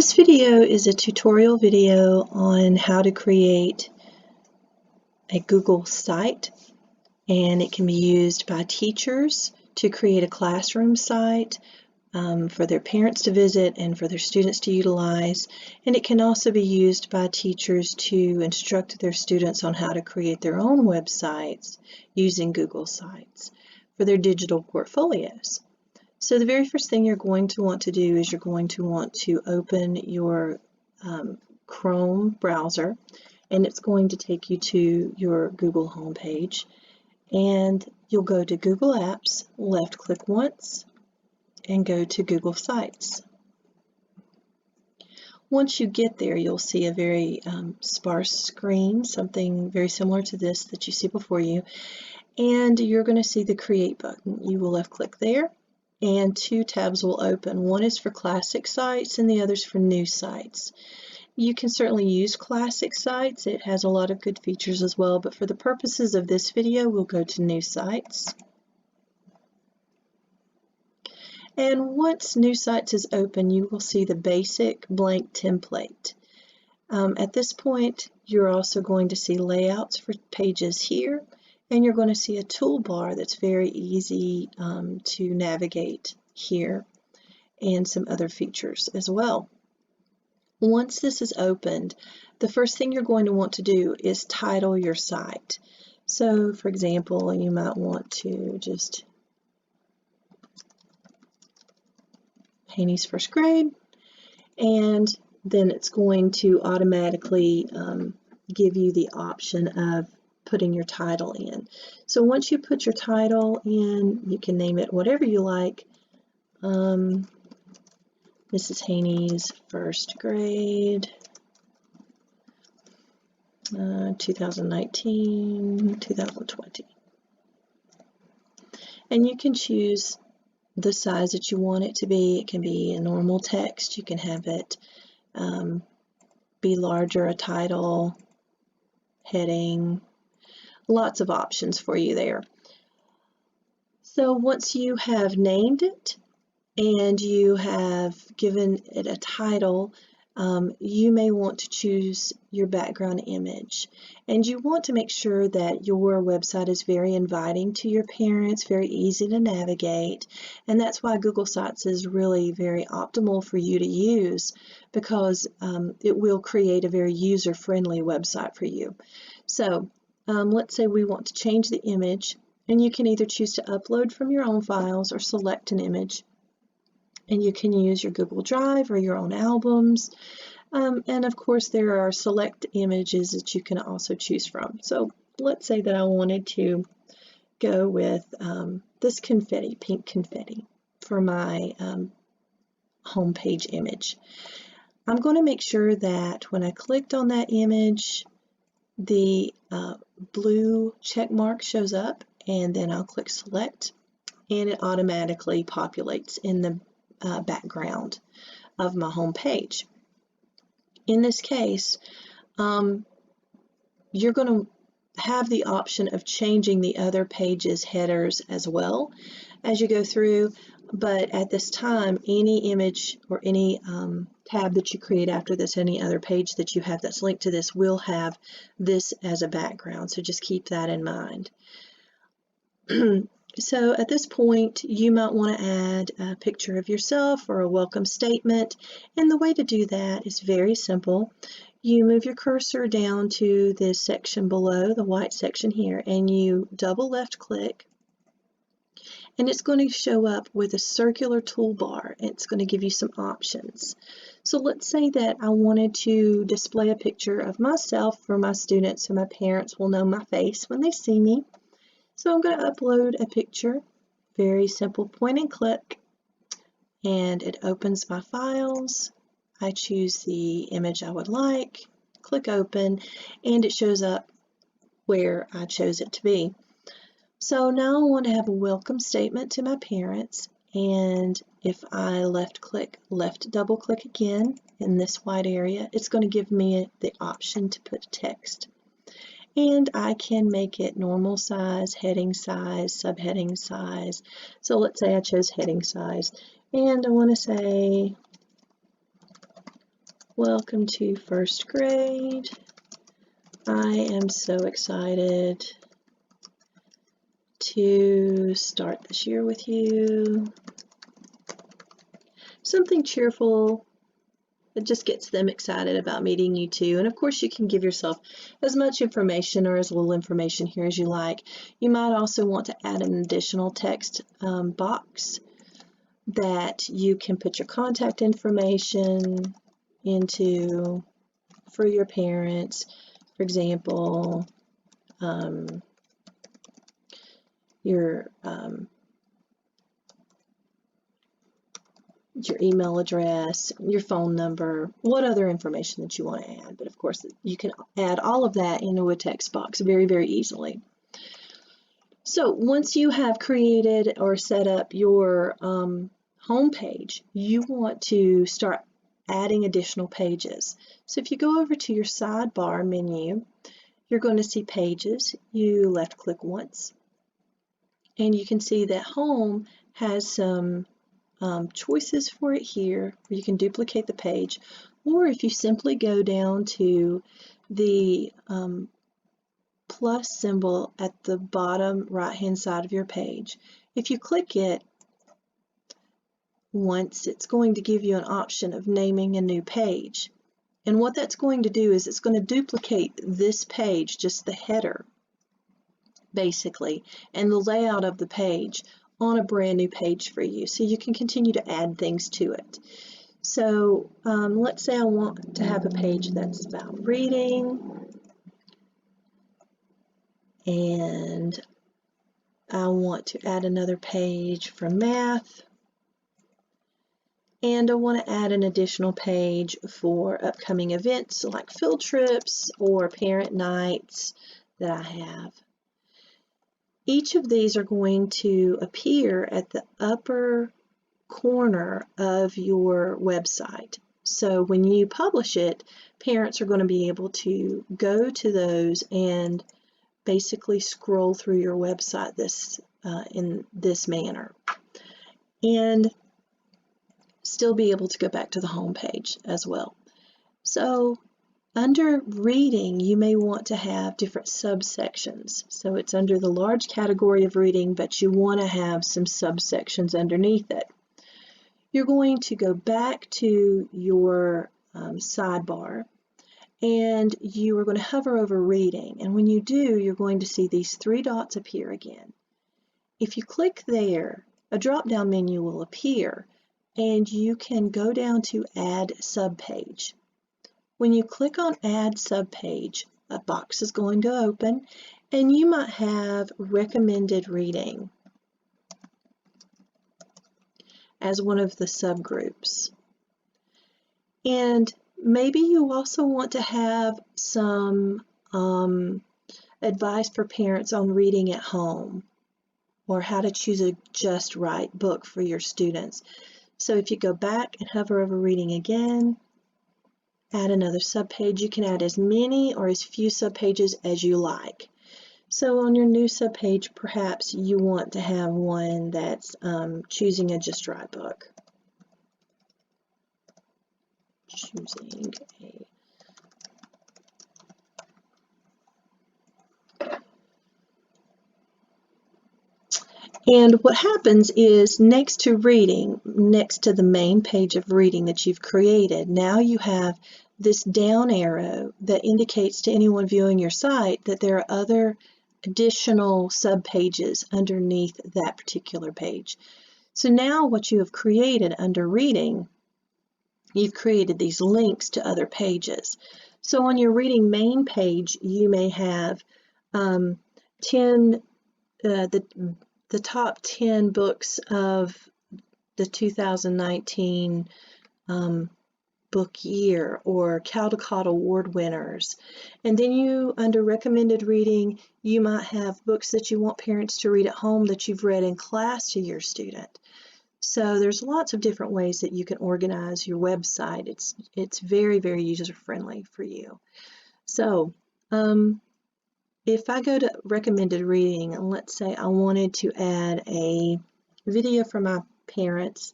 This video is a tutorial video on how to create a Google site, and it can be used by teachers to create a classroom site for their parents to visit and for their students to utilize, and it can also be used by teachers to instruct their students on how to create their own websites using Google Sites for their digital portfolios. So the very first thing you're going to want to do is you're going to want to open your Chrome browser, and it's going to take you to your Google homepage, and you'll go to Google Apps, left click once, and go to Google Sites. Once you get there, you'll see a very sparse screen, something very similar to this that you see before you, and you're going to see the Create button. You will left click there, and two tabs will open. One is for classic sites and the other is for new sites. You can certainly use classic sites. It has a lot of good features as well, but for the purposes of this video, we'll go to new sites. And once new sites is open, you will see the basic blank template. At this point, you're also going to see layouts for pages here, and you're going to see a toolbar that's very easy to navigate here, and some other features as well. Once this is opened, the first thing you're going to want to do is title your site. So for example, you might want to just Haney's First Grade, and then it's going to automatically give you the option of putting your title in. So once you put your title in, you can name it whatever you like. Mrs. Haney's First Grade 2019-2020. And you can choose the size that you want it to be. It can be a normal text. You can have it be larger, a title, heading, lots of options for you there. So once you have named it and you have given it a title, you may want to choose your background image, and you want to make sure that your website is very inviting to your parents, very easy to navigate, and that's why Google Sites is really very optimal for you to use, because it will create a very user-friendly website for you. So let's say we want to change the image, and you can either choose to upload from your own files or select an image. And you can use your Google Drive or your own albums. And of course, there are select images that you can also choose from. So let's say that I wanted to go with this confetti, pink confetti, for my home page image. I'm going to make sure that when I clicked on that image, the blue check mark shows up, and then I'll click select, and it automatically populates in the background of my home page. In this case, you're going to have the option of changing the other pages' headers as well as you go through, but at this time, any image or any tab that you create after this, any other page that you have that's linked to this, will have this as a background, so just keep that in mind. So at this point, you might want to add a picture of yourself or a welcome statement, and the way to do that is very simple. You move your cursor down to this section below, the white section here, and you double left click, and it's going to show up with a circular toolbar. It's going to give you some options. So let's say that I wanted to display a picture of myself for my students, so my parents will know my face when they see me. So I'm going to upload a picture, very simple point and click, and it opens my files. I choose the image I would like, click open, and it shows up where I chose it to be. So now I want to have a welcome statement to my parents, and if I left double click again in this white area, it's going to give me the option to put text. And I can make it normal size, heading size, subheading size. So let's say I chose heading size, and I want to say Welcome to first grade. I am so excited to start this year with you. Something cheerful that just gets them excited about meeting you too. And of course you can give yourself as much information or as little information here as you like. You might also want to add an additional text box that you can put your contact information into for your parents. For example, your email address, your phone number, what other information that you want to add. But of course, you can add all of that into a text box very, very easily. So once you have created or set up your home page, you want to start adding additional pages. So if you go over to your sidebar menu, you're going to see pages. You left click once, and you can see that home has some choices for it here, where you can duplicate the page, or if you simply go down to the plus symbol at the bottom right hand side of your page, if you click it once, it's going to give you an option of naming a new page. And what that's going to do is it's going to duplicate this page, just the header basically, and the layout of the page on a brand new page for you, so you can continue to add things to it. So let's say I want to have a page that's about reading, and I want to add another page for math, and I want to add an additional page for upcoming events like field trips or parent nights that I have. Each of these are going to appear at the upper corner of your website. So when you publish it, parents are going to be able to go to those and basically scroll through your website in this manner, and still be able to go back to the home page as well. So under reading, you may want to have different subsections. So it's under the large category of reading, but you want to have some subsections underneath it. You're going to go back to your sidebar, and you are going to hover over reading. And when you do, you're going to see these three dots appear again. If you click there, a drop-down menu will appear, and you can go down to Add Subpage. When you click on Add Subpage, a box is going to open, and you might have recommended reading as one of the subgroups. And maybe you also want to have some advice for parents on reading at home, or how to choose a just right book for your students. So if you go back and hover over reading again, add another subpage. You can add as many or as few subpages as you like. So on your new subpage, perhaps you want to have one that's choosing a just right book. Choosing a And what happens is, next to reading, next to the main page of reading that you've created, now you have this down arrow that indicates to anyone viewing your site that there are other additional subpages underneath that particular page. So now what you have created under reading, you've created these links to other pages. So on your reading main page, you may have the top 10 books of the 2019 book year, or Caldecott Award winners. And then you, under recommended reading, you might have books that you want parents to read at home that you've read in class to your student. So there's lots of different ways that you can organize your website. It's very, very user-friendly for you. So if I go to recommended reading, and let's say I wanted to add a video for my parents,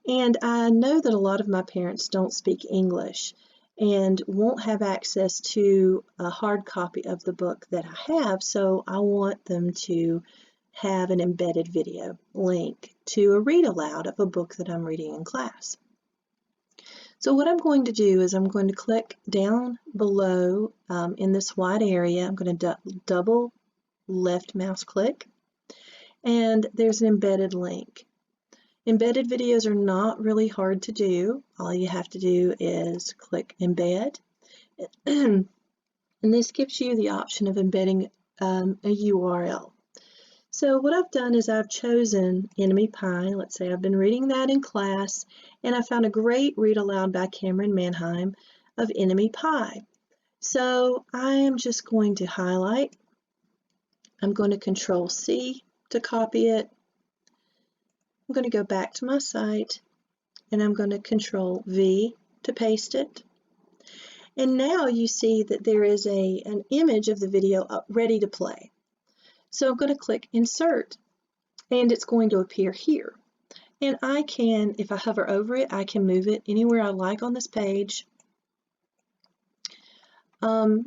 and I know that a lot of my parents don't speak English, and won't have access to a hard copy of the book that I have, so I want them to have an embedded video link to a read aloud of a book that I'm reading in class. So what I'm going to do is I'm going to click down below in this white area. I'm going to double left mouse click, and there's an embedded link. Embedded videos are not really hard to do. All you have to do is click embed, and this gives you the option of embedding a URL. So what I've done is I've chosen Enemy Pie. Let's say I've been reading that in class, and I found a great read aloud by Cameron Manheim of Enemy Pie. So I am just going to highlight. I'm going to Control C to copy it. I'm going to go back to my site, and I'm going to Control V to paste it. And now you see that there is an image of the video up ready to play. So I'm going to click Insert, and it's going to appear here. And I can, if I hover over it, I can move it anywhere I like on this page. And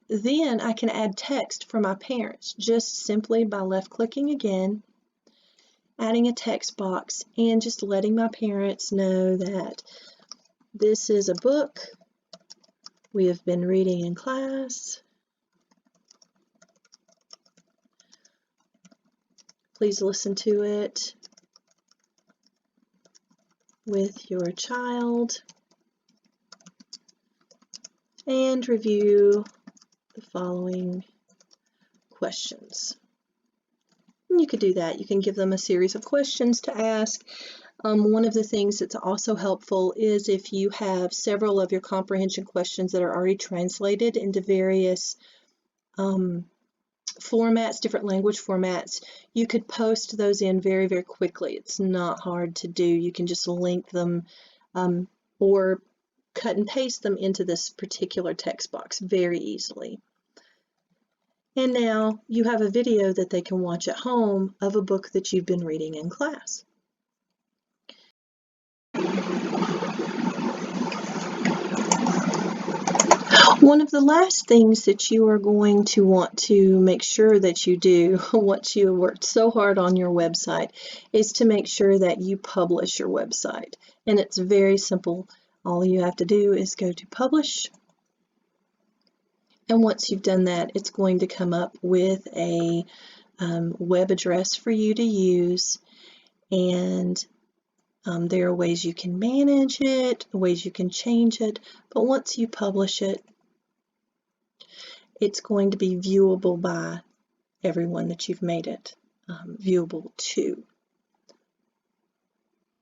then I can add text for my parents just simply by left-clicking again, adding a text box, and just letting my parents know that this is a book we have been reading in class. Please listen to it with your child and review the following questions. And you could do that. You can give them a series of questions to ask. One of the things that's also helpful is if you have several of your comprehension questions that are already translated into various formats, different language formats, you could post those in very, very quickly. It's not hard to do. You can just link them or cut and paste them into this particular text box very easily. And now you have a video that they can watch at home of a book that you've been reading in class. One of the last things that you are going to want to make sure that you do once you have worked so hard on your website is to make sure that you publish your website. And it's very simple. All you have to do is go to Publish. And once you've done that, it's going to come up with a web address for you to use. And there are ways you can manage it, ways you can change it. But once you publish it, it's going to be viewable by everyone that you've made it viewable to.